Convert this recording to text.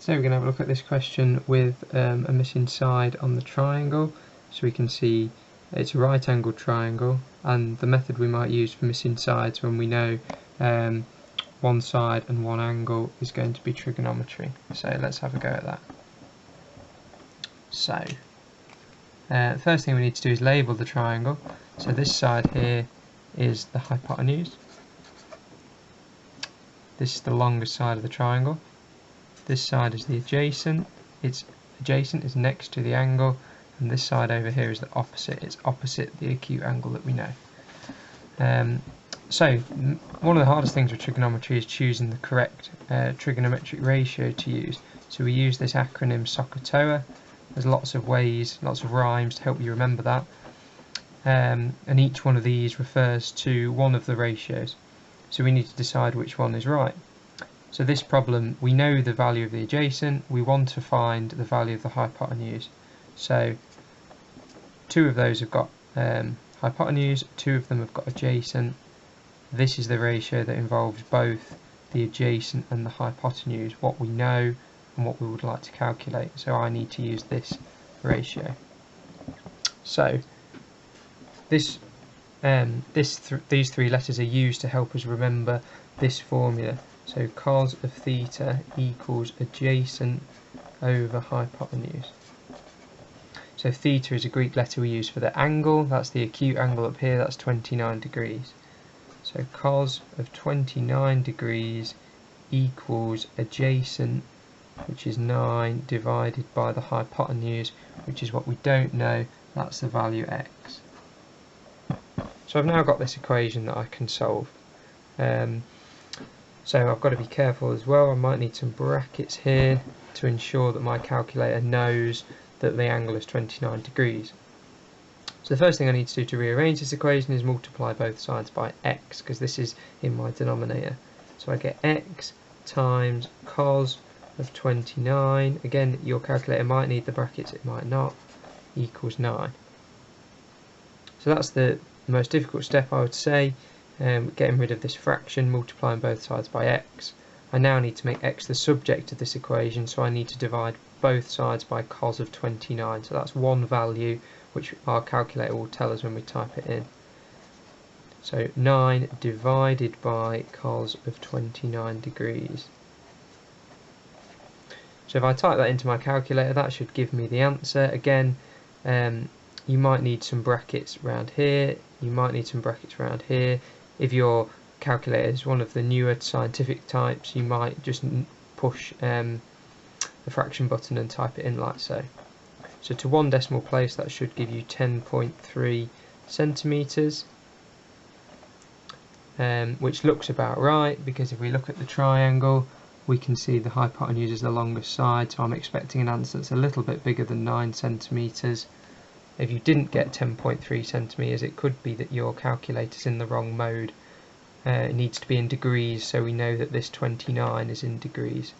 So we're going to have a look at this question with a missing side on the triangle. So we can see it's a right angled triangle, and the method we might use for missing sides when we know one side and one angle is going to be trigonometry. So let's have a go at that. So the first thing we need to do is label the triangle. So this side here is the hypotenuse. This is the longest side of the triangle. This side is the adjacent. It's adjacent is next to the angle, and this side over here is the opposite. It's opposite the acute angle that we know. So one of the hardest things with trigonometry is choosing the correct trigonometric ratio to use. So we use this acronym SOHCAHTOA. There's lots of ways, lots of rhymes to help you remember that. And each one of these refers to one of the ratios. So we need to decide which one is right. So this problem, we know the value of the adjacent, we want to find the value of the hypotenuse. So two of those have got hypotenuse, two of them have got adjacent. This is the ratio that involves both the adjacent and the hypotenuse, what we know and what we would like to calculate. So I need to use this ratio. So these three letters are used to help us remember this formula. So cos of theta equals adjacent over hypotenuse. So theta is a Greek letter we use for the angle. That's the acute angle up here, that's 29 degrees. So cos of 29 degrees equals adjacent, which is 9, divided by the hypotenuse, which is what we don't know, that's the value x. So I've now got this equation that I can solve. So I've got to be careful as well. I might need some brackets here to ensure that my calculator knows that the angle is 29 degrees. So the first thing I need to do to rearrange this equation is multiply both sides by x, because this is in my denominator. So I get x times cos of 29, again your calculator might need the brackets, it might not, equals 9. So that's the most difficult step, I would say, getting rid of this fraction, multiplying both sides by x. I now need to make x the subject of this equation, so I need to divide both sides by cos of 29. So that's one value which our calculator will tell us when we type it in. So 9 divided by cos of 29 degrees. So if I type that into my calculator, that should give me the answer. Again, you might need some brackets around here, you might need some brackets around here. If your calculator is one of the newer scientific types, you might just push the fraction button and type it in like so. So to one decimal place, that should give you 10.3 centimetres, which looks about right, because if we look at the triangle, we can see the hypotenuse is the longest side, so I'm expecting an answer that's a little bit bigger than 9 centimetres. If you didn't get 10.3 centimetres, it could be that your calculator's in the wrong mode. It needs to be in degrees, so we know that this 29 is in degrees.